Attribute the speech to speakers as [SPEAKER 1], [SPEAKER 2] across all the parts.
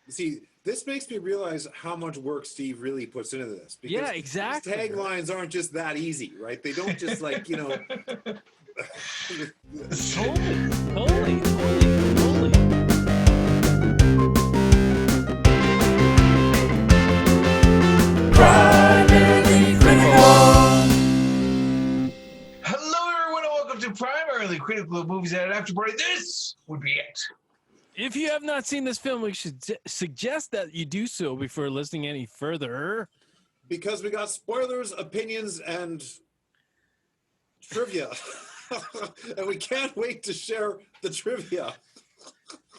[SPEAKER 1] See, this makes me realize how much work Steve really puts into this.
[SPEAKER 2] Yeah,
[SPEAKER 1] Because
[SPEAKER 2] exactly.
[SPEAKER 1] these taglines aren't just that easy, right? They don't just like,
[SPEAKER 2] Totally.
[SPEAKER 3] Primarily Critical. Hello, everyone, and welcome to Primarily Critical Movies at an After Party. This would be it.
[SPEAKER 2] If you have not seen this film, we should suggest that you do so before listening any further.
[SPEAKER 1] because we got spoilers, opinions, and trivia. And we can't wait to share the trivia.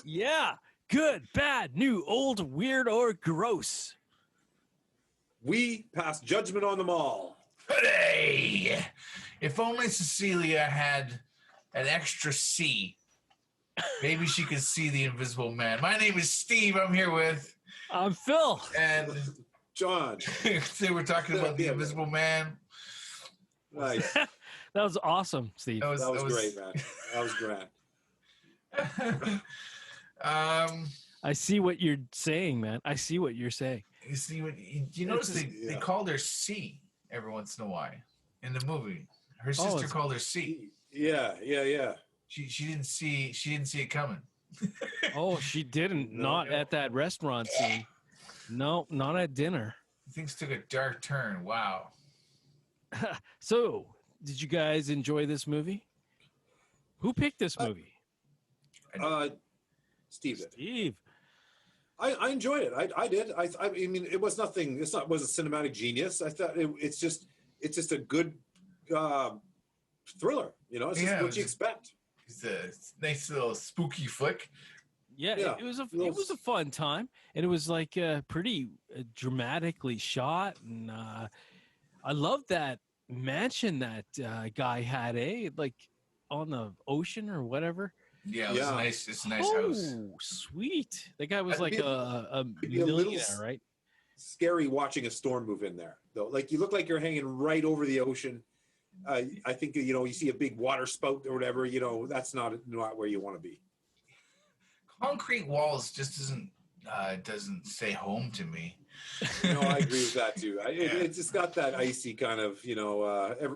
[SPEAKER 2] Yeah, good, bad, new, old, weird, or gross.
[SPEAKER 1] We pass judgment on them all.
[SPEAKER 3] Hooray! If only Cecilia had an extra C, maybe she could see the Invisible Man. My name is Steve. I'm here with...
[SPEAKER 2] I'm Phil.
[SPEAKER 3] And
[SPEAKER 1] John.
[SPEAKER 3] today we're talking about the Invisible Man.
[SPEAKER 1] Nice.
[SPEAKER 2] That was awesome, Steve.
[SPEAKER 1] That was great, man. That was grand.
[SPEAKER 2] I see what you're saying, man. I see what you're saying.
[SPEAKER 3] You see, you notice they called her C every once in a while in the movie. Her sister called her C.
[SPEAKER 1] Yeah.
[SPEAKER 3] She didn't see it coming.
[SPEAKER 2] Oh, she didn't. Not at that restaurant scene. No, not at dinner.
[SPEAKER 3] Things took a dark turn. Wow.
[SPEAKER 2] So, did you guys enjoy this movie? Who picked this movie?
[SPEAKER 1] Steve did.
[SPEAKER 2] Steve.
[SPEAKER 1] I enjoyed it. I did. I mean, it was nothing. Was a cinematic genius. I thought it's just a good thriller. It's just what you expect.
[SPEAKER 3] It's a nice little spooky flick.
[SPEAKER 2] Yeah. It was a fun time, and it was like pretty dramatically shot, and I love that mansion that guy had, like on the ocean or whatever.
[SPEAKER 3] Yeah, it's nice. It's a nice house.
[SPEAKER 2] Oh, sweet! That guy was like a
[SPEAKER 1] millionaire,
[SPEAKER 2] millionaire, right?
[SPEAKER 1] Scary watching a storm move in there, though. Like you look like you're hanging right over the ocean. I think you see a big water spout or whatever. That's not where you want to be.
[SPEAKER 3] Concrete walls just doesn't say home to me.
[SPEAKER 1] No, I agree with that too. It just got that icy kind of,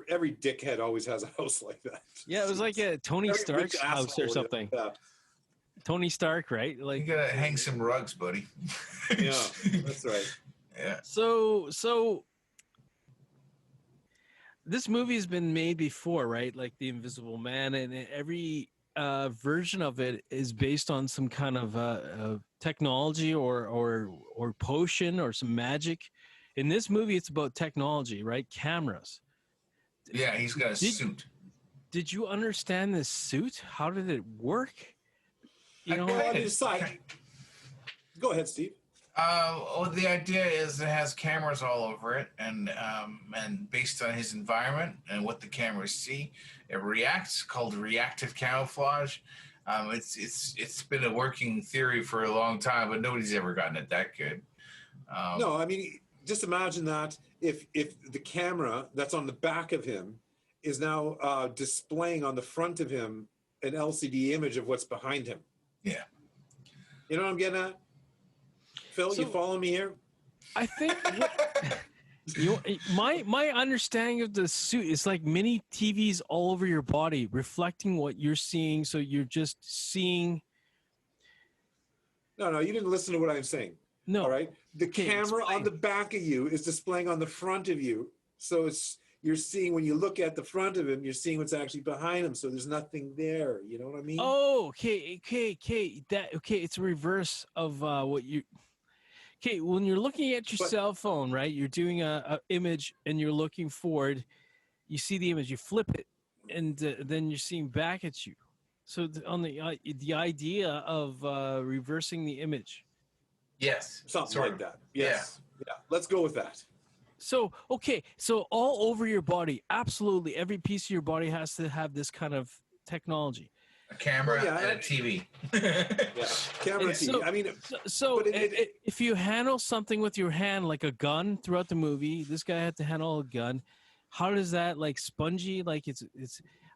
[SPEAKER 1] every dickhead always has a house like that.
[SPEAKER 2] Yeah, it was like a Tony Stark's house or something. Yeah. Tony Stark, right? Like
[SPEAKER 3] you gotta hang some rugs, buddy.
[SPEAKER 1] Yeah, that's right.
[SPEAKER 3] Yeah.
[SPEAKER 2] So this movie has been made before, right? Like The Invisible Man, and every version of it is based on some kind of technology or potion or some magic. In this movie, it's about technology, right? Cameras.
[SPEAKER 3] Yeah, he's got a suit.
[SPEAKER 2] Did you understand this suit? How did it work?
[SPEAKER 1] Go ahead, Steve.
[SPEAKER 3] The idea is it has cameras all over it, and based on his environment and what the cameras see, it reacts. Called reactive camouflage. It's been a working theory for a long time, but nobody's ever gotten it that good.
[SPEAKER 1] No, I mean, just imagine that if the camera that's on the back of him is now displaying on the front of him an LCD image of what's behind him.
[SPEAKER 3] Yeah.
[SPEAKER 1] You know what I'm getting at? Phil, you follow me here?
[SPEAKER 2] I think my understanding of the suit is like mini TVs all over your body, reflecting what you're seeing. So you're just seeing.
[SPEAKER 1] No, you didn't listen to what I'm saying.
[SPEAKER 2] No.
[SPEAKER 1] All right. The camera on the back of you is displaying on the front of you. So you're seeing, when you look at the front of him, you're seeing what's actually behind him. So there's nothing there. You know what I mean?
[SPEAKER 2] Oh, okay. It's a reverse of what you. Okay, when you're looking at your cell phone, right? You're doing a image and you're looking forward. You see the image, you flip it, and then you're seeing back at you. So on the idea of reversing the image.
[SPEAKER 3] Yes,
[SPEAKER 1] something like that. Yes. Yeah. Let's go with that.
[SPEAKER 2] So all over your body, absolutely every piece of your body has to have this kind of technology.
[SPEAKER 3] A camera and a TV.
[SPEAKER 1] Yeah, camera and TV. I mean,
[SPEAKER 2] if you handle something with your hand, like a gun throughout the movie, this guy had to handle a gun. How does that, like, spongy? Like it's.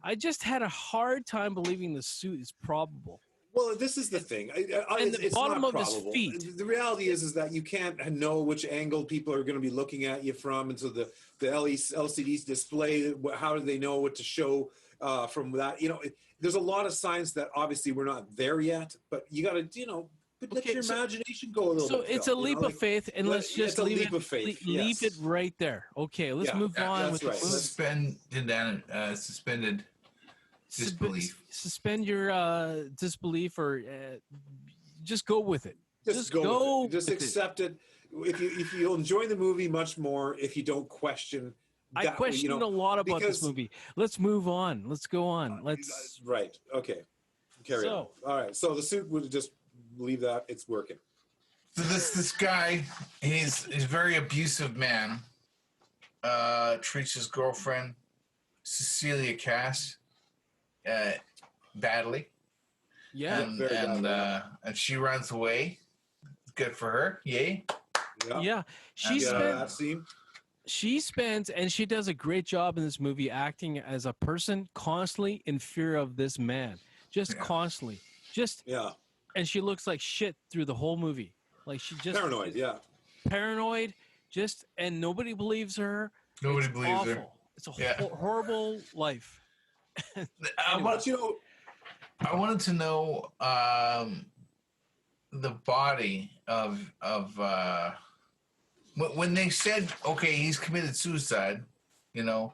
[SPEAKER 2] I just had a hard time believing the suit is probable.
[SPEAKER 1] Well, this is the thing.
[SPEAKER 2] And the
[SPEAKER 1] it's
[SPEAKER 2] bottom
[SPEAKER 1] not
[SPEAKER 2] of his
[SPEAKER 1] probable.
[SPEAKER 2] feet.
[SPEAKER 1] The reality is that you can't know which angle people are going to be looking at you from, and so the LCDs display. How do they know what to show from that? There's a lot of science that obviously we're not there yet, but you got to but let
[SPEAKER 2] Okay,
[SPEAKER 1] your
[SPEAKER 2] so-
[SPEAKER 1] imagination go a little
[SPEAKER 2] So
[SPEAKER 1] bit.
[SPEAKER 2] it's
[SPEAKER 1] Phil,
[SPEAKER 2] a leap of faith, and let's
[SPEAKER 1] it's
[SPEAKER 2] just
[SPEAKER 1] a
[SPEAKER 2] leave
[SPEAKER 1] leap of faith.
[SPEAKER 2] leave it
[SPEAKER 1] Yes.
[SPEAKER 2] right there. Okay, let's
[SPEAKER 1] Yeah,
[SPEAKER 2] move on
[SPEAKER 1] that's
[SPEAKER 2] with
[SPEAKER 1] right.
[SPEAKER 2] the movie.
[SPEAKER 3] Suspended disbelief.
[SPEAKER 2] Suspend your disbelief, or just go with it.
[SPEAKER 1] Just go with it. Just accept it. If you'll enjoy the movie much more if you don't question.
[SPEAKER 2] I questioned a lot about this movie. Let's move on. Let's go on. Let's.
[SPEAKER 1] Right. Okay. Carry on. All right. So the suit would just leave that. It's working.
[SPEAKER 3] So this guy, he's a very abusive man. Treats his girlfriend, Cecilia Cass, badly.
[SPEAKER 2] Yeah.
[SPEAKER 3] And she runs away. Good for her. Yay.
[SPEAKER 2] Yeah. She spends, and she does a great job in this movie acting as a person constantly in fear of this man. Constantly. And she looks like shit through the whole movie. Like she just
[SPEAKER 1] paranoid,
[SPEAKER 2] paranoid, and nobody believes her.
[SPEAKER 3] Nobody believes her.
[SPEAKER 2] It's a horrible life.
[SPEAKER 3] I wanted to know the body of when they said, okay, he's committed suicide. I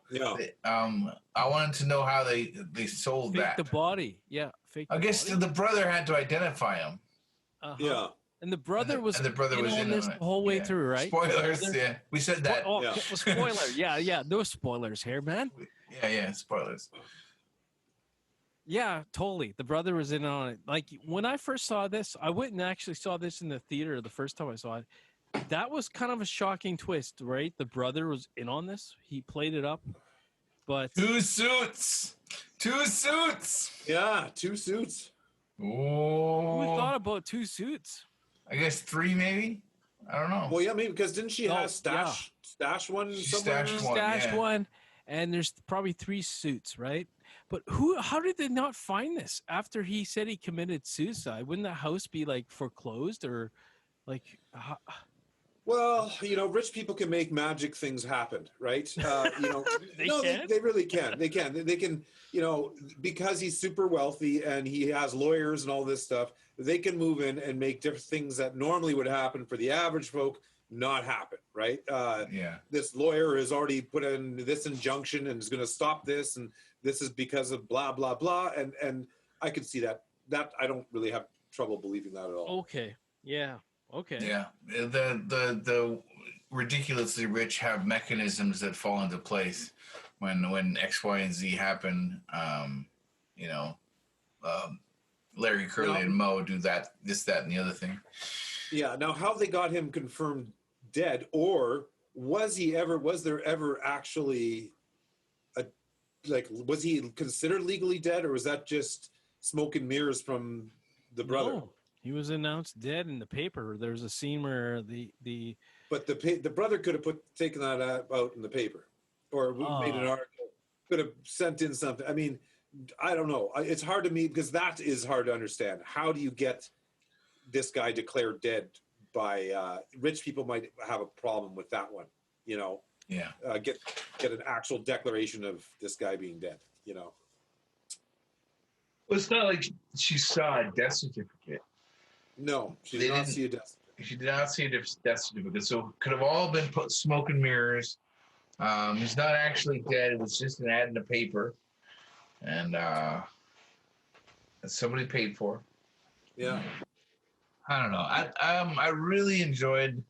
[SPEAKER 3] wanted to know how they sold
[SPEAKER 2] Fake
[SPEAKER 3] that.
[SPEAKER 2] the body,
[SPEAKER 3] I guess the brother had to identify him.
[SPEAKER 1] Yeah.
[SPEAKER 2] And the brother was
[SPEAKER 3] in
[SPEAKER 2] on this the whole way through, right?
[SPEAKER 3] Spoilers, we said that.
[SPEAKER 2] Spoiler, yeah. No spoilers here, man.
[SPEAKER 3] Yeah, spoilers.
[SPEAKER 2] Yeah, totally. The brother was in on it. Like when I first saw this, I went and actually saw this in the theater the first time I saw it. That was kind of a shocking twist, right? The brother was in on this. He played it up, but
[SPEAKER 3] two suits.
[SPEAKER 1] Yeah, 2 suits.
[SPEAKER 3] Oh,
[SPEAKER 2] who thought about 2 suits?
[SPEAKER 3] I guess 3, maybe. I don't know.
[SPEAKER 1] Well, yeah, maybe because didn't she have stash one somewhere?
[SPEAKER 2] Stashed one, and there's probably 3 suits, right? But how did they not find this after he said he committed suicide? Wouldn't the house be like foreclosed or like?
[SPEAKER 1] Well, rich people can make magic things happen, right? They really can. They can, because he's super wealthy and he has lawyers and all this stuff, they can move in and make different things that normally would happen for the average folk not happen, right? This lawyer has already put in this injunction and is going to stop this, and this is because of blah, blah, blah. And I can see that. That I don't really have trouble believing that at all.
[SPEAKER 2] Okay. Yeah. Okay.
[SPEAKER 3] Yeah, the ridiculously rich have mechanisms that fall into place when X, Y, and Z happen. Larry, Curly, and Moe do that, this, that, and the other thing.
[SPEAKER 1] Yeah. Now, how they got him confirmed dead, or was there ever actually was he considered legally dead, or was that just smoke and mirrors from the brother?
[SPEAKER 2] No. He was announced dead in the paper. There's a scene where
[SPEAKER 1] But the brother could have taken that out in the paper, or made an article. Could have sent in something. I mean, I don't know. It's hard to me because that is hard to understand. How do you get this guy declared dead by rich people? Might have a problem with that one.
[SPEAKER 3] Yeah.
[SPEAKER 1] Get an actual declaration of this guy being dead.
[SPEAKER 4] Well, it's not like she saw a death certificate.
[SPEAKER 1] No, she did not see a death.
[SPEAKER 4] She did not see a death certificate, so it could have all been put smoke and mirrors. He's not actually dead. It was just an ad in the paper, and somebody paid for.
[SPEAKER 1] Yeah.
[SPEAKER 4] I don't know. I really enjoyed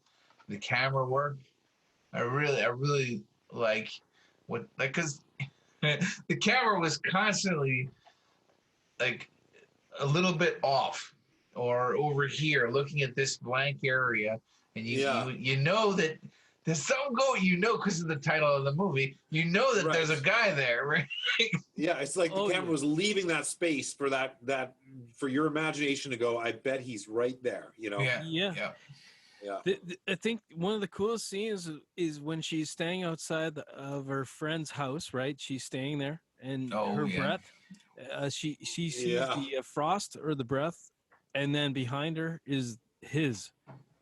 [SPEAKER 4] the camera work. I really like because the camera was constantly like a little bit off or over here looking at this blank area, and you know that there's some because of the title of the movie, that there's a guy there, right?
[SPEAKER 1] Yeah, it's like the camera was leaving that space for that for your imagination to go, I bet he's right there,
[SPEAKER 2] Yeah. I think one of the coolest scenes is when she's staying outside of her friend's house, right? She's staying there, and her breath. She sees
[SPEAKER 1] Yeah.
[SPEAKER 2] the frost or the breath, and then behind her is his.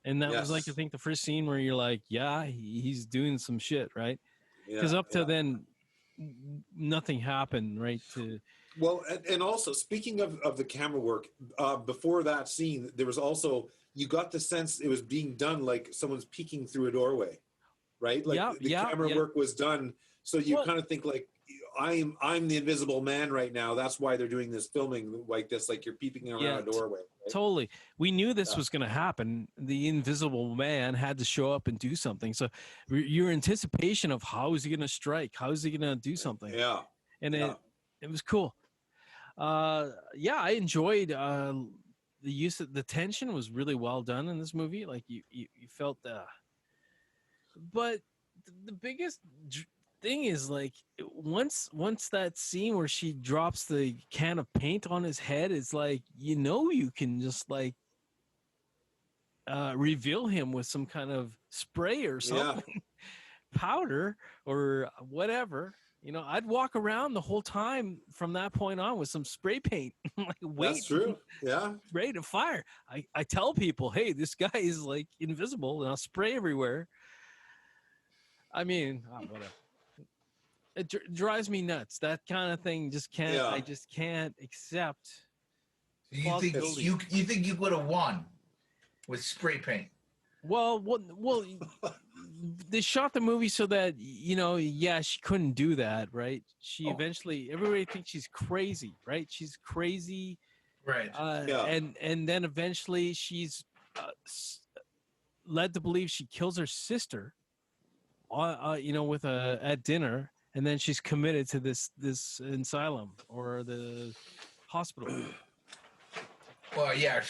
[SPEAKER 2] And that was like, I
[SPEAKER 1] Yes.
[SPEAKER 2] think, the first scene where you're like, yeah, he's doing some shit, right? Because
[SPEAKER 1] Yeah.
[SPEAKER 2] up to
[SPEAKER 1] Yeah.
[SPEAKER 2] then, nothing happened, right? To
[SPEAKER 1] Well, and also speaking of the camera work, before that scene, there was also, you got the sense it was being done like someone's peeking through a doorway, right? Like
[SPEAKER 2] yeah,
[SPEAKER 1] the
[SPEAKER 2] yeah,
[SPEAKER 1] camera
[SPEAKER 2] yeah.
[SPEAKER 1] work was done, so you
[SPEAKER 2] Well,
[SPEAKER 1] kind of think like, I'm the invisible man right now. That's why they're doing this filming like this, like you're peeping around
[SPEAKER 2] yeah,
[SPEAKER 1] a doorway. Right?
[SPEAKER 2] totally. We knew this
[SPEAKER 1] Yeah.
[SPEAKER 2] was going to happen. The invisible man had to show up and do something. So your anticipation of how is he going to strike? How is he going to do something?
[SPEAKER 1] Yeah.
[SPEAKER 2] And
[SPEAKER 1] Yeah.
[SPEAKER 2] it was cool. Yeah, I enjoyed the use of the tension was really well done in this movie. Like you felt but the biggest thing is like once that scene where she drops the can of paint on his head, it's like, you can just like reveal him with some kind of spray or
[SPEAKER 1] Yeah.
[SPEAKER 2] something, powder or whatever. I'd walk around the whole time from that point on with some spray paint, like
[SPEAKER 1] That's
[SPEAKER 2] wait,
[SPEAKER 1] true. Yeah.
[SPEAKER 2] spray to fire. I tell people, hey, this guy is like invisible, and I'll spray everywhere. I mean, whatever. It drives me nuts. That kind of thing just can't.
[SPEAKER 1] Yeah.
[SPEAKER 2] I just can't accept.
[SPEAKER 3] You think
[SPEAKER 2] Plausibility.
[SPEAKER 3] you think you would have won with spray paint?
[SPEAKER 2] Well, they shot the movie so that yeah, she couldn't do that, right? She
[SPEAKER 3] Oh.
[SPEAKER 2] eventually, everybody thinks she's crazy, right? She's crazy,
[SPEAKER 3] Right.
[SPEAKER 1] Yeah.
[SPEAKER 2] and then eventually she's led to believe she kills her sister, with at dinner, and then she's committed to this asylum or the hospital.
[SPEAKER 3] Well, yeah.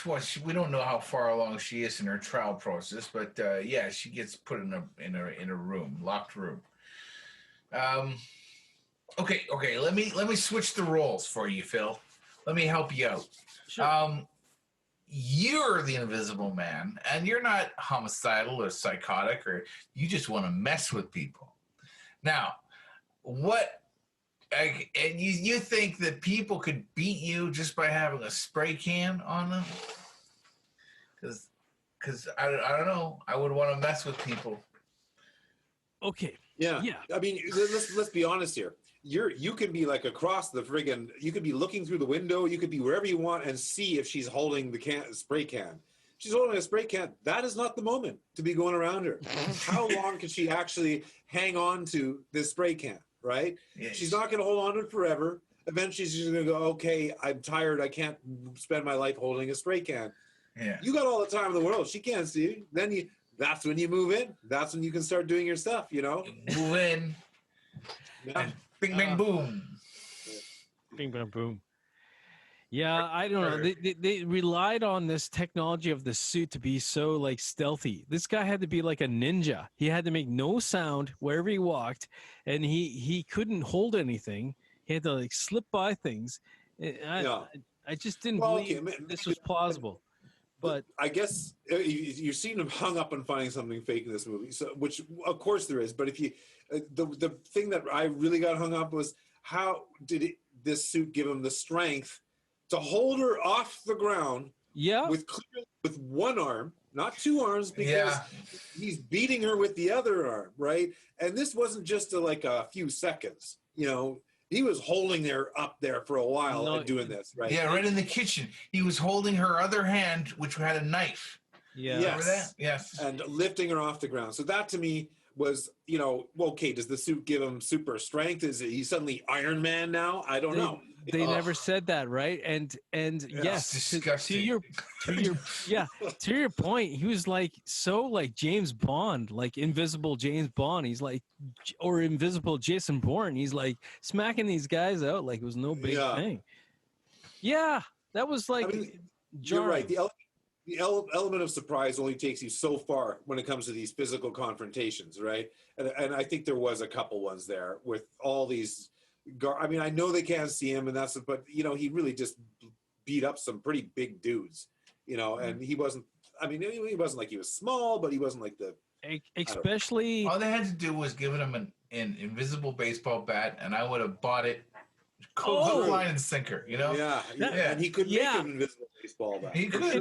[SPEAKER 3] We don't know how far along she is in her trial process, but yeah, she gets put in a room, locked room. Okay. Let me switch the roles for you, Phil. Let me help you out.
[SPEAKER 2] Sure.
[SPEAKER 3] You're the invisible man, and you're not homicidal or psychotic, or you just want to mess with people. Now, and you think that people could beat you just by having a spray can on them? Because I don't know. I would want to mess with people.
[SPEAKER 2] Okay.
[SPEAKER 1] Yeah.
[SPEAKER 2] Yeah.
[SPEAKER 1] I mean, let's be honest here. You can be like across the friggin', you could be looking through the window, you could be wherever you want and see if she's holding the spray can. She's holding a spray can. That is not the moment to be going around her. How long can she actually hang on to this spray can, right?
[SPEAKER 3] Yes.
[SPEAKER 1] She's not going to hold on to it forever. Eventually she's going to go, okay, I'm tired. I can't spend my life holding a spray can.
[SPEAKER 3] Yeah.
[SPEAKER 1] You got all the time in the world. She can't see you. Then that's when you move in. That's when you can start doing your stuff,
[SPEAKER 3] Move in.
[SPEAKER 1] Yeah.
[SPEAKER 3] And bing, bang, boom.
[SPEAKER 2] Bing, bang, boom. Yeah, I don't know. They relied on this technology of the suit to be so like stealthy. This guy had to be like a ninja. He had to make no sound wherever he walked, and he couldn't hold anything. He had to like slip by things. I just didn't believe this was plausible. But
[SPEAKER 1] I guess you seem to have hung up on finding something fake in this movie, so which of course there is. But if you, the thing that I really got hung up was how did this suit give him the strength to hold her off the ground?
[SPEAKER 2] Yeah,
[SPEAKER 1] with one arm, not two arms, because he's beating her with the other arm, right? And this wasn't just like a few seconds, He was holding her up there for a while and doing this, right?
[SPEAKER 3] Yeah, right in the kitchen. He was holding her other hand, which had a knife.
[SPEAKER 2] Yeah.
[SPEAKER 3] Remember that? Yes.
[SPEAKER 1] And lifting her off the ground. So that to me was, okay, does the suit give him super strength? Is he suddenly Iron Man now? I don't know.
[SPEAKER 2] They never said that, right? And yes, to your point, he was like so like James Bond, like invisible James Bond. He's like, or invisible Jason Bourne. He's like smacking these guys out like it was no big thing. Yeah, that was like.
[SPEAKER 1] I mean, you're right. The element of surprise only takes you so far when it comes to these physical confrontations, right? And I think there was a couple ones there with all these. I mean, I know they can't see him, but he really just beat up some pretty big dudes, and he wasn't. I mean, he wasn't like he was small, but he wasn't like the.
[SPEAKER 2] Especially,
[SPEAKER 3] all they had to do was give him an invisible baseball bat, and I would have bought it
[SPEAKER 2] Oh.
[SPEAKER 3] line and sinker, you know?
[SPEAKER 1] Yeah,
[SPEAKER 2] That-
[SPEAKER 1] and he could make
[SPEAKER 2] yeah.
[SPEAKER 1] an invisible baseball bat.
[SPEAKER 3] He
[SPEAKER 1] for
[SPEAKER 3] could.
[SPEAKER 1] sure.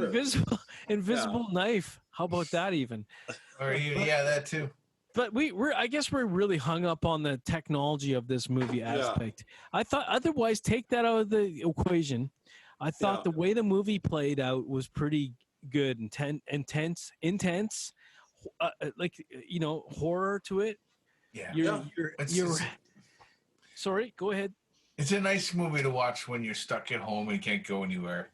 [SPEAKER 2] Invisible knife. How about that even?
[SPEAKER 3] Or yeah, that too.
[SPEAKER 2] But I guess we're really hung up on the technology of this movie aspect. I thought otherwise take that out of the equation. I thought the way the movie played out was pretty good, intense, like horror to it.
[SPEAKER 3] Yeah.
[SPEAKER 2] You're sorry, go ahead.
[SPEAKER 3] It's a nice movie to watch when you're stuck at home and can't go anywhere.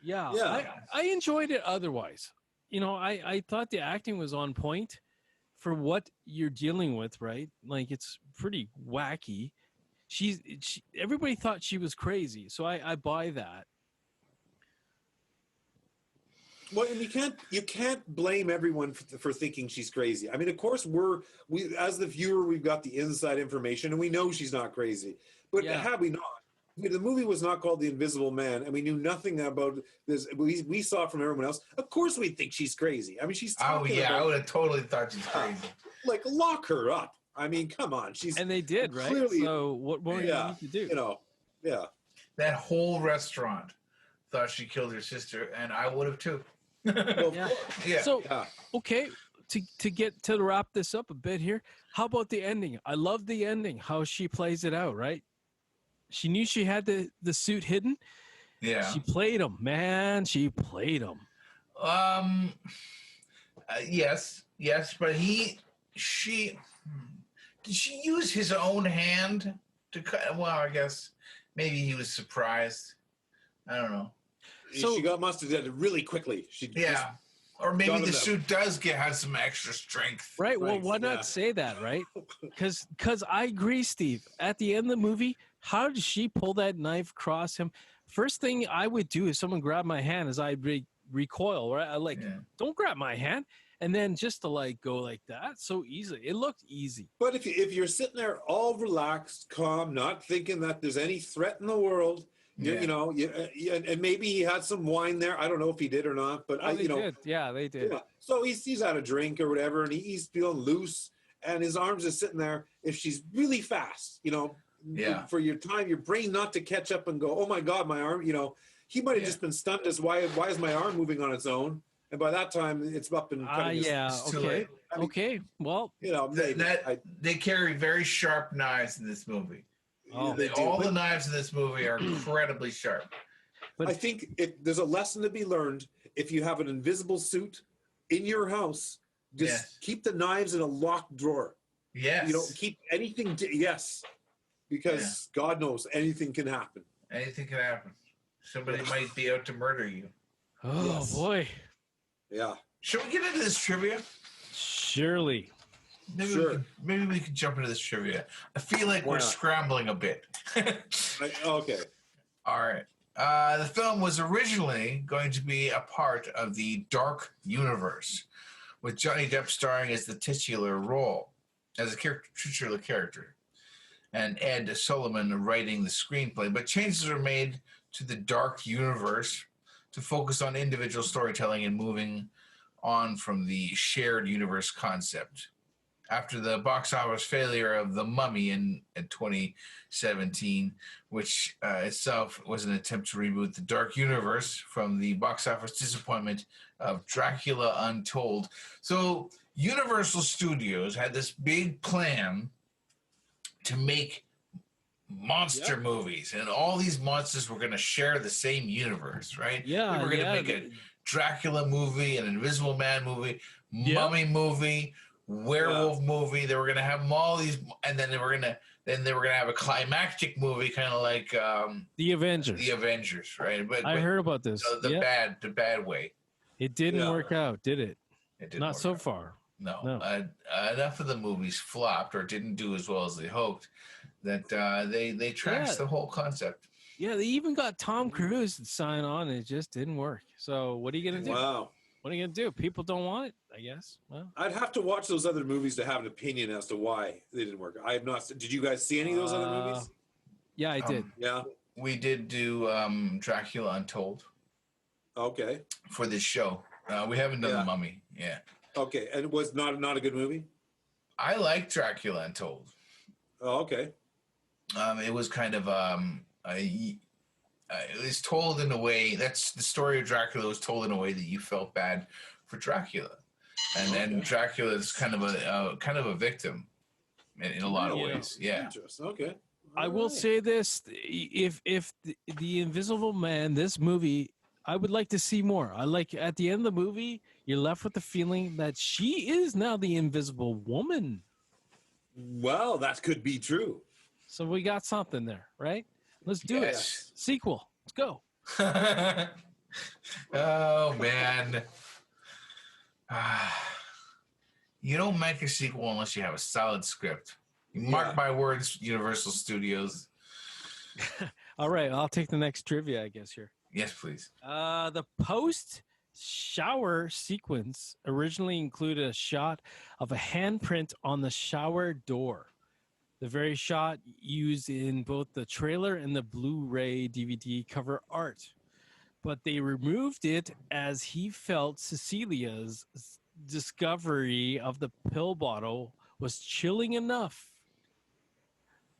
[SPEAKER 2] Yeah. I enjoyed it otherwise. I thought the acting was on point for what you're dealing with, right? Like it's pretty wacky. Everybody thought she was crazy, so I buy that.
[SPEAKER 1] Well, and you can't blame everyone for thinking she's crazy. I mean, of course, we as the viewer, we've got the inside information, and we know she's not crazy. But had we not, the movie was not called The Invisible Man, and we knew nothing about this. We saw it from everyone else. Of course, we think she's crazy. I mean, she's talking about,
[SPEAKER 3] I would have totally thought she's crazy.
[SPEAKER 1] Like, lock her up. I mean, come on,
[SPEAKER 2] And they did, right?
[SPEAKER 1] clearly,
[SPEAKER 2] So what more do you need to do?
[SPEAKER 3] That whole restaurant thought she killed her sister, and I would have too.
[SPEAKER 1] Well,
[SPEAKER 3] Yeah.
[SPEAKER 2] So okay, to wrap this up a bit here, how about the ending? I love the ending, how she plays it out, right? She knew she had the suit hidden.
[SPEAKER 3] Yeah.
[SPEAKER 2] She played him, man. She played him.
[SPEAKER 3] Yes, but did she use his own hand to cut? Well, I guess maybe he was surprised. I don't know.
[SPEAKER 1] So she must have done it really quickly.
[SPEAKER 3] Or maybe the suit does have some extra strength.
[SPEAKER 2] Right. Well, why not say that, right? Because I agree, Steve. At the end of the movie, how did she pull that knife across him? First thing I would do if someone grabbed my hand is I'd recoil, right? Don't grab my hand. And then just to go like that so easily. It looked easy.
[SPEAKER 1] But if you're sitting there all relaxed, calm, not thinking that there's any threat in the world, and maybe he had some wine there. I don't know if he did or not, but
[SPEAKER 2] they did. Yeah, they did.
[SPEAKER 1] Yeah. So he's had a drink or whatever, and he's feeling loose, and his arms are sitting there. If she's really fast, for your brain not to catch up and go, oh my God, my arm, he might have just been stunned as why is my arm moving on its own? And by that time, it's up and cutting.
[SPEAKER 2] Okay. Okay. Well,
[SPEAKER 3] they carry very sharp knives in this movie.
[SPEAKER 2] Oh,
[SPEAKER 3] all the knives in this movie are incredibly sharp.
[SPEAKER 1] But I think there's a lesson to be learned. If you have an invisible suit in your house, just keep the knives in a locked drawer.
[SPEAKER 3] Yes.
[SPEAKER 1] Keep anything. Because God knows anything can happen.
[SPEAKER 3] Anything can happen. Somebody might be out to murder you.
[SPEAKER 2] Oh boy.
[SPEAKER 1] Yeah.
[SPEAKER 3] Should we get into this trivia?
[SPEAKER 2] Surely.
[SPEAKER 3] Maybe we can jump into this trivia. I feel like we're scrambling a bit.
[SPEAKER 1] Okay.
[SPEAKER 3] All right. The film was originally going to be a part of the Dark Universe, with Johnny Depp starring as the titular role, as a titular character, and Ed Solomon writing the screenplay. But changes were made to the Dark Universe to focus on individual storytelling and moving on from the shared universe concept. After the box office failure of The Mummy in 2017, which itself was an attempt to reboot the Dark Universe from the box office disappointment of Dracula Untold. So Universal Studios had this big plan to make monster movies, and all these monsters were going to share the same universe, right?
[SPEAKER 2] Yeah.
[SPEAKER 3] We were going to make a Dracula movie, an Invisible Man movie, Mummy movie, werewolf movie. They were going to have them all these, and then they were going to have a climactic movie, kind of like
[SPEAKER 2] the Avengers.
[SPEAKER 3] The Avengers, right? But
[SPEAKER 2] I heard about this.
[SPEAKER 3] The bad way.
[SPEAKER 2] It didn't work out, did it?
[SPEAKER 3] It didn't.
[SPEAKER 2] Not so far.
[SPEAKER 3] No. Enough of the movies flopped or didn't do as well as they hoped that they trashed the whole concept.
[SPEAKER 2] Yeah, they even got Tom Cruise to sign on, and it just didn't work. So what are you going to do?
[SPEAKER 1] Wow.
[SPEAKER 2] What are you going to do? People don't want it, I guess. Well,
[SPEAKER 1] I'd have to watch those other movies to have an opinion as to why they didn't work. I have not. Did you guys see any of those other movies?
[SPEAKER 2] Yeah, I did.
[SPEAKER 1] Yeah.
[SPEAKER 3] We did do Dracula Untold.
[SPEAKER 1] Okay.
[SPEAKER 3] For this show. We haven't done The Mummy. Yeah.
[SPEAKER 1] Okay. And it was not a good movie?
[SPEAKER 3] I like Dracula Untold.
[SPEAKER 1] Oh, okay.
[SPEAKER 3] It was kind of it was told in a way, that's the story of Dracula was told in a way that you felt bad for Dracula, and Dracula is kind of a victim in a lot of ways. Yeah.
[SPEAKER 1] Interesting. Okay.
[SPEAKER 2] I will say this: if the Invisible Man, this movie, I would like to see more. I like at the end of the movie, you're left with the feeling that she is now the Invisible Woman.
[SPEAKER 1] Well, that could be true.
[SPEAKER 2] So we got something there, right? Let's do it. Sequel. Let's go.
[SPEAKER 3] Oh man. You don't make a sequel unless you have a solid script. Mark my words, Universal Studios.
[SPEAKER 2] All right, I'll take the next trivia, I guess, here.
[SPEAKER 3] Yes, please.
[SPEAKER 2] The post-shower sequence originally included a shot of a handprint on the shower door. The very shot used in both the trailer and the Blu-ray DVD cover art. But they removed it as he felt Cecilia's discovery of the pill bottle was chilling enough.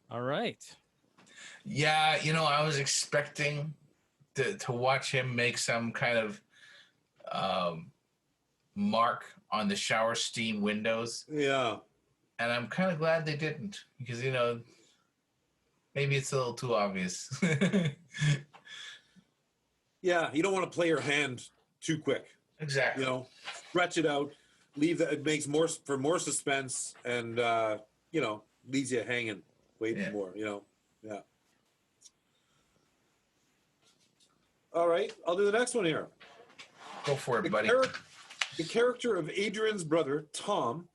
[SPEAKER 2] All right.
[SPEAKER 3] Yeah, I was expecting to watch him make some kind of mark on the shower steam windows.
[SPEAKER 1] Yeah.
[SPEAKER 3] And I'm kind of glad they didn't, because, maybe it's a little too obvious.
[SPEAKER 1] Yeah, you don't want to play your hand too quick.
[SPEAKER 3] Exactly.
[SPEAKER 1] Stretch it out, leave that. It makes more suspense, and leaves you hanging, waiting more. Yeah. All right, I'll do the next one here.
[SPEAKER 3] Go for it, buddy.
[SPEAKER 1] The character of Adrian's brother Tom,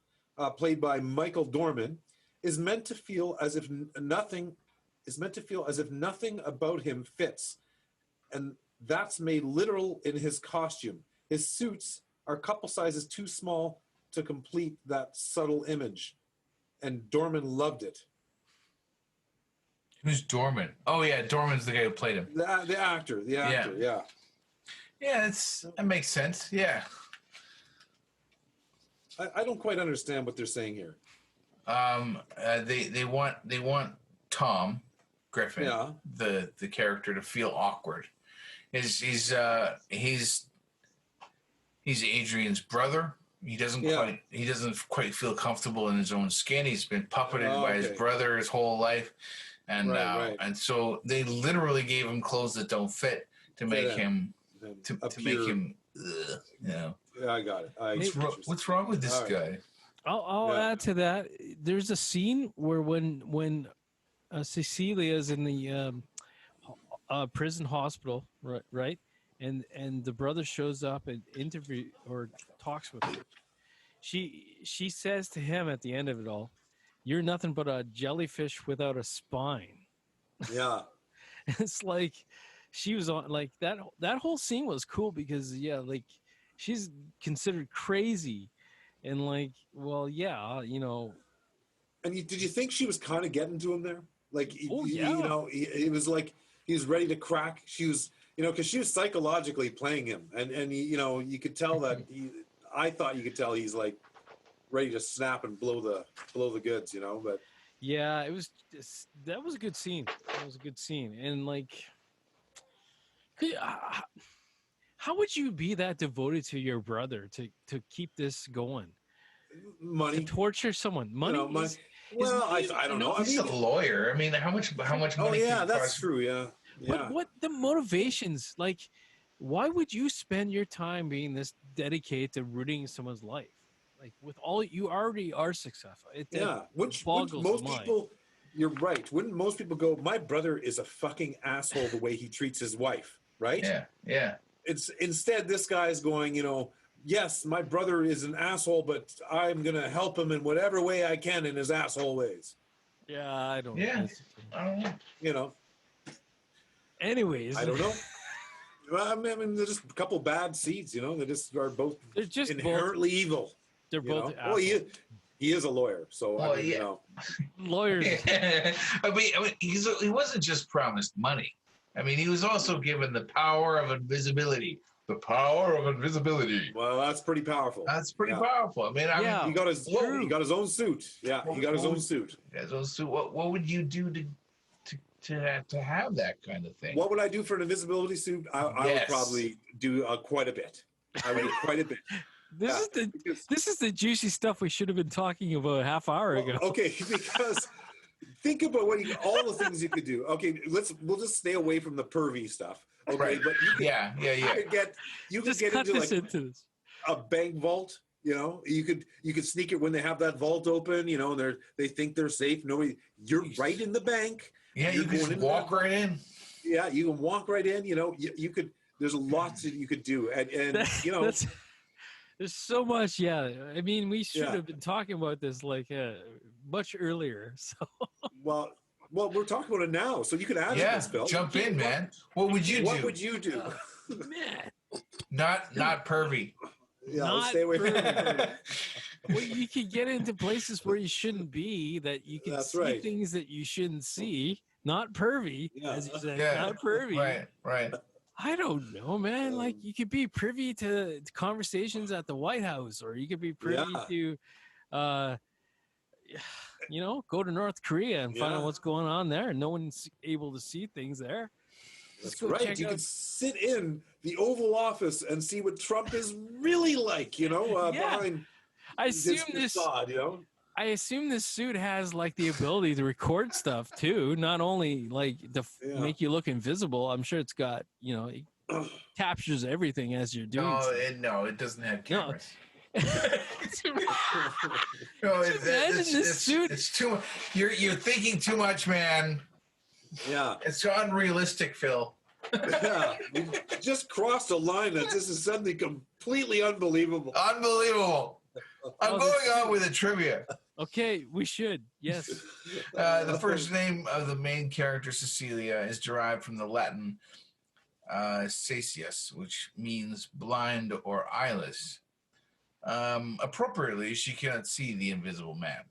[SPEAKER 1] played by Michael Dorman, is meant to feel as if nothing about him fits, and that's made literal in his costume. His suits are a couple sizes too small to complete that subtle image, and Dorman loved it.
[SPEAKER 3] Who's Dorman? Oh yeah, Dorman's the guy who played him.
[SPEAKER 1] The actor, yeah.
[SPEAKER 3] Yeah, that makes sense. Yeah.
[SPEAKER 1] I don't quite understand what they're saying here.
[SPEAKER 3] They want Tom Griffin, the character, to feel awkward. He's Adrian's brother. He doesn't quite feel comfortable in his own skin. He's been puppeted by his brother his whole life, and and so they literally gave him clothes that don't fit to make him make him.
[SPEAKER 1] Yeah, I got it.
[SPEAKER 3] What's wrong with this guy?
[SPEAKER 2] I'll add to that. There's a scene where when Cecilia's in the prison hospital, right? And the brother shows up and interview or talks with her. She says to him at the end of it all, "You're nothing but a jellyfish without a spine."
[SPEAKER 1] Yeah.
[SPEAKER 2] It's like she was on like that whole scene was cool because like she's considered crazy, and like, well, yeah,
[SPEAKER 1] And did you think she was kind of getting to him there? Like, it was like he was ready to crack. She was, because she was psychologically playing him, and you could tell that I thought you could tell he's like ready to snap and blow the goods, but.
[SPEAKER 2] Yeah, that was a good scene. That was a good scene. And like, how would you be that devoted to your brother to keep this going?
[SPEAKER 1] Money.
[SPEAKER 2] To torture someone. Money.
[SPEAKER 1] I don't know.
[SPEAKER 3] He's a lawyer. I mean, how much money?
[SPEAKER 1] Oh yeah, that's true. Yeah.
[SPEAKER 2] But what the motivations? Like, why would you spend your time being this dedicated to ruining someone's life? Like, with all you already are successful.
[SPEAKER 1] Which most people, you're right. Wouldn't most people go, my brother is a fucking asshole the way he treats his wife, right?
[SPEAKER 3] Yeah.
[SPEAKER 1] It's instead this guy's going, yes, my brother is an asshole, but I'm gonna help him in whatever way I can in his asshole ways.
[SPEAKER 2] Yeah, I don't know.
[SPEAKER 3] Yeah, I don't know.
[SPEAKER 2] Anyways,
[SPEAKER 1] I don't know. Well, I mean, there's just a couple bad seeds, they just are both inherently evil.
[SPEAKER 2] They're both.
[SPEAKER 1] Well, he is a lawyer, so
[SPEAKER 2] lawyers.
[SPEAKER 3] I mean, he wasn't just promised money. I mean, he was also given the power of invisibility. The power of invisibility.
[SPEAKER 1] Well, that's pretty powerful.
[SPEAKER 3] That's pretty powerful. I mean,
[SPEAKER 1] he got his own suit. Yeah, he got his own suit.
[SPEAKER 3] Yeah, his own suit. What would you do
[SPEAKER 4] to have that kind of thing.
[SPEAKER 1] What would I do for an invisibility suit? I would
[SPEAKER 4] Yes.
[SPEAKER 1] probably do quite a bit. I would do quite a bit.
[SPEAKER 2] This is the juicy stuff we should have been talking about a half hour ago.
[SPEAKER 1] Okay, because think about all the things you could do. Okay, we'll just stay away from the pervy stuff. Okay,
[SPEAKER 4] Right.
[SPEAKER 1] but you could,
[SPEAKER 4] Yeah.
[SPEAKER 1] you could
[SPEAKER 2] Just
[SPEAKER 1] get
[SPEAKER 2] cut
[SPEAKER 1] into
[SPEAKER 2] this
[SPEAKER 1] like
[SPEAKER 2] into this.
[SPEAKER 1] a bank vault. You know, you could sneak it when they have that vault open. You know, and they think they're safe. Nobody, you're right in the bank.
[SPEAKER 4] Yeah,
[SPEAKER 1] You're
[SPEAKER 4] you can
[SPEAKER 1] going
[SPEAKER 4] just
[SPEAKER 1] in
[SPEAKER 4] walk
[SPEAKER 1] there.
[SPEAKER 4] right in.
[SPEAKER 1] Yeah, you can walk right in. You know, you could. There's lots that you could do, and you know,
[SPEAKER 2] There's so much. Yeah, I mean, we should
[SPEAKER 1] Yeah.
[SPEAKER 2] have been talking about this like much earlier. So
[SPEAKER 1] well, we're talking about it now, so you can add
[SPEAKER 4] Yeah,
[SPEAKER 1] this, Phil.
[SPEAKER 4] jump in, man. What would you
[SPEAKER 1] What
[SPEAKER 4] do?
[SPEAKER 1] would you do?
[SPEAKER 2] man,
[SPEAKER 4] Not pervy.
[SPEAKER 1] Yeah,
[SPEAKER 2] Not
[SPEAKER 1] let's stay away from
[SPEAKER 2] pervy.
[SPEAKER 1] it.
[SPEAKER 2] well, you could get into places where you shouldn't be. That you can
[SPEAKER 1] That's
[SPEAKER 2] see
[SPEAKER 1] right.
[SPEAKER 2] things that you shouldn't see. Not pervy,
[SPEAKER 1] Yeah.
[SPEAKER 2] as you said.
[SPEAKER 4] Yeah,
[SPEAKER 2] Not pervy.
[SPEAKER 4] Right.
[SPEAKER 2] I don't know, man. Like you could be privy to conversations at the White House, or you could be privy to, go to North Korea and find out
[SPEAKER 1] Yeah.
[SPEAKER 2] what's going on there. No one's able to see things there.
[SPEAKER 1] That's
[SPEAKER 2] go
[SPEAKER 1] right.
[SPEAKER 2] check
[SPEAKER 1] You
[SPEAKER 2] out-
[SPEAKER 1] could sit in the Oval Office and see what Trump is really like. You know,
[SPEAKER 2] Yeah.
[SPEAKER 1] behind
[SPEAKER 2] I
[SPEAKER 1] his
[SPEAKER 2] assume this.
[SPEAKER 1] facade. You know.
[SPEAKER 2] I assume this suit has like the ability to record stuff too, not only like to
[SPEAKER 1] Yeah.
[SPEAKER 2] make you look invisible. I'm sure it's got it captures everything as you're doing.
[SPEAKER 4] No,
[SPEAKER 2] stuff.
[SPEAKER 4] it doesn't have
[SPEAKER 2] No.
[SPEAKER 4] cameras. No,
[SPEAKER 2] Imagine this suit.
[SPEAKER 4] It's too much. You're thinking too much, man.
[SPEAKER 1] Yeah.
[SPEAKER 4] It's unrealistic, Phil.
[SPEAKER 1] Yeah. We just crossed a line that this is suddenly completely unbelievable.
[SPEAKER 4] Unbelievable. I'm
[SPEAKER 2] Oh,
[SPEAKER 4] going
[SPEAKER 2] that's-
[SPEAKER 4] on with the trivia.
[SPEAKER 2] Okay, we should. Yes.
[SPEAKER 4] The first name of the main character, Cecilia, is derived from the Latin "sacius," which means blind or eyeless. Appropriately, she cannot see the invisible man.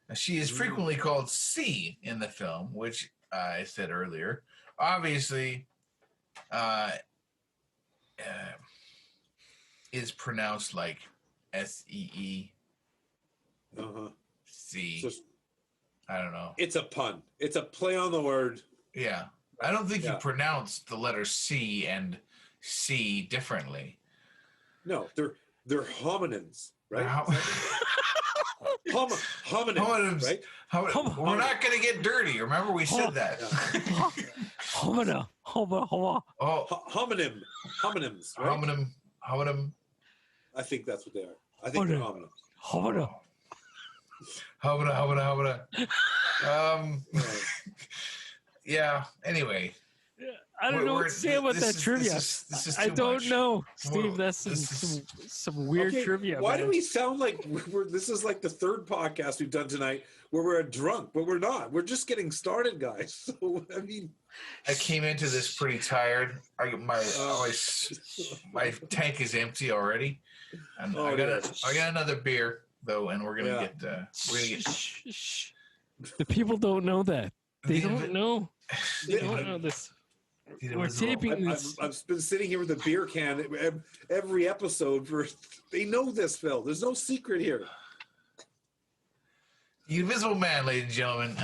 [SPEAKER 4] Now, she is frequently called C in the film, which I said earlier. Obviously, is pronounced like SEEC.
[SPEAKER 1] Uh-huh.
[SPEAKER 4] C.
[SPEAKER 1] Just,
[SPEAKER 4] I don't know.
[SPEAKER 1] it's a pun. It's a play on the word.
[SPEAKER 4] Yeah. I don't think you
[SPEAKER 1] Yeah.
[SPEAKER 4] pronounce the letter C and C differently.
[SPEAKER 1] No, they're homonyms, right?
[SPEAKER 4] How-
[SPEAKER 1] Homonym,
[SPEAKER 4] Homonyms.
[SPEAKER 1] right?
[SPEAKER 4] We're not going to get dirty. Remember, we said that.
[SPEAKER 2] Homina.
[SPEAKER 4] Oh,
[SPEAKER 1] Homonyms, right?
[SPEAKER 4] homonym.
[SPEAKER 1] I think that's what they are. I think they're
[SPEAKER 2] Homonym.
[SPEAKER 1] homonyms.
[SPEAKER 4] Homina.
[SPEAKER 1] Right.
[SPEAKER 4] Yeah. Anyway,
[SPEAKER 2] I don't know what to say about
[SPEAKER 4] this
[SPEAKER 2] that
[SPEAKER 4] is-
[SPEAKER 2] trivia.
[SPEAKER 4] This is
[SPEAKER 2] I
[SPEAKER 4] too
[SPEAKER 2] don't
[SPEAKER 4] much.
[SPEAKER 2] know,
[SPEAKER 4] Well,
[SPEAKER 2] Steve. That's
[SPEAKER 4] this is-
[SPEAKER 2] some weird
[SPEAKER 1] Okay,
[SPEAKER 2] trivia.
[SPEAKER 1] why
[SPEAKER 2] man.
[SPEAKER 1] do we sound like this is like the third podcast we've done tonight where we're drunk, but we're not. We're just getting started, guys. So, I mean,
[SPEAKER 4] I came into this pretty tired. My tank is empty already, and
[SPEAKER 1] Oh,
[SPEAKER 4] I
[SPEAKER 1] dear.
[SPEAKER 4] got another beer though, and we're gonna
[SPEAKER 1] Yeah.
[SPEAKER 4] get
[SPEAKER 2] Shh, shh. The people don't know that. They
[SPEAKER 4] The
[SPEAKER 2] don't
[SPEAKER 4] invi-
[SPEAKER 2] know. They
[SPEAKER 1] Yeah,
[SPEAKER 2] don't know this.
[SPEAKER 4] the
[SPEAKER 2] We're
[SPEAKER 4] invisible-
[SPEAKER 2] taping this.
[SPEAKER 1] I've been sitting here with a beer can every episode for. They know this, Phil. There's no secret here.
[SPEAKER 4] The Invisible Man, ladies and gentlemen.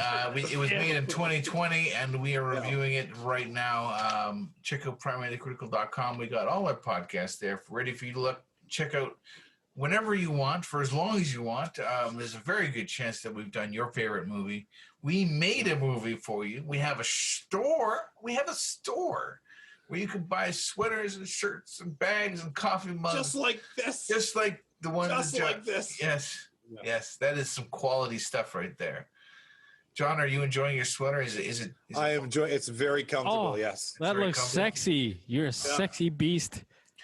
[SPEAKER 4] It was made in 2020, and we are
[SPEAKER 1] Yeah.
[SPEAKER 4] reviewing it right now. Check out primarily.critical.com. We got all our podcasts there ready for you to look. Check out whenever you want, for as long as you want. There's a very good chance that we've done your favorite movie. We made a movie for you. We have a store. We have a store where you can buy sweaters and shirts and bags and coffee mugs.
[SPEAKER 1] Just like this.
[SPEAKER 4] Just like the one
[SPEAKER 1] Just
[SPEAKER 4] that John-
[SPEAKER 1] like this.
[SPEAKER 4] Yes.
[SPEAKER 1] Yeah.
[SPEAKER 4] Yes, that is some quality stuff right there. John, are you enjoying your sweater? Is it
[SPEAKER 1] I enjoy. It's very comfortable.
[SPEAKER 2] Oh.
[SPEAKER 1] Yes,
[SPEAKER 2] That
[SPEAKER 4] very
[SPEAKER 2] looks
[SPEAKER 4] comfortable.
[SPEAKER 2] sexy. You're a sexy beast.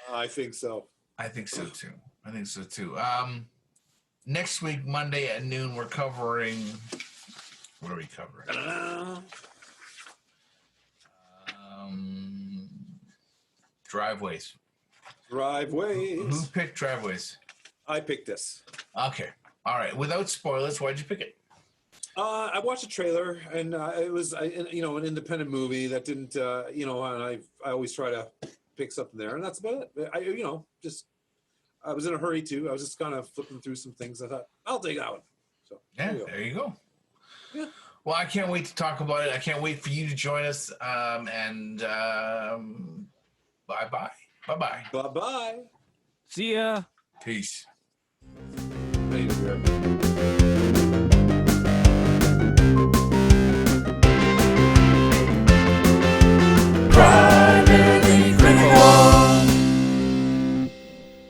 [SPEAKER 1] I think so.
[SPEAKER 4] I think so too. Next week, Monday at noon, we're covering. What are we covering? Driveways.
[SPEAKER 1] Driveways.
[SPEAKER 4] Who picked Driveways?
[SPEAKER 1] I picked this.
[SPEAKER 4] Okay. All right. Without spoilers, why'd you pick it?
[SPEAKER 1] I watched a trailer, and it was an independent movie that didn't, and I always try to pick something there, and that's about it. I was in a hurry too. I was just kind of flipping through some things. I thought I'll take that one. So
[SPEAKER 4] Yeah,
[SPEAKER 1] there you go.
[SPEAKER 4] there you go.
[SPEAKER 1] Yeah.
[SPEAKER 3] Well, I can't wait to talk about it. I can't wait for you to join us. Bye-bye. Bye-bye.
[SPEAKER 1] Bye-bye.
[SPEAKER 2] See ya.
[SPEAKER 3] Peace.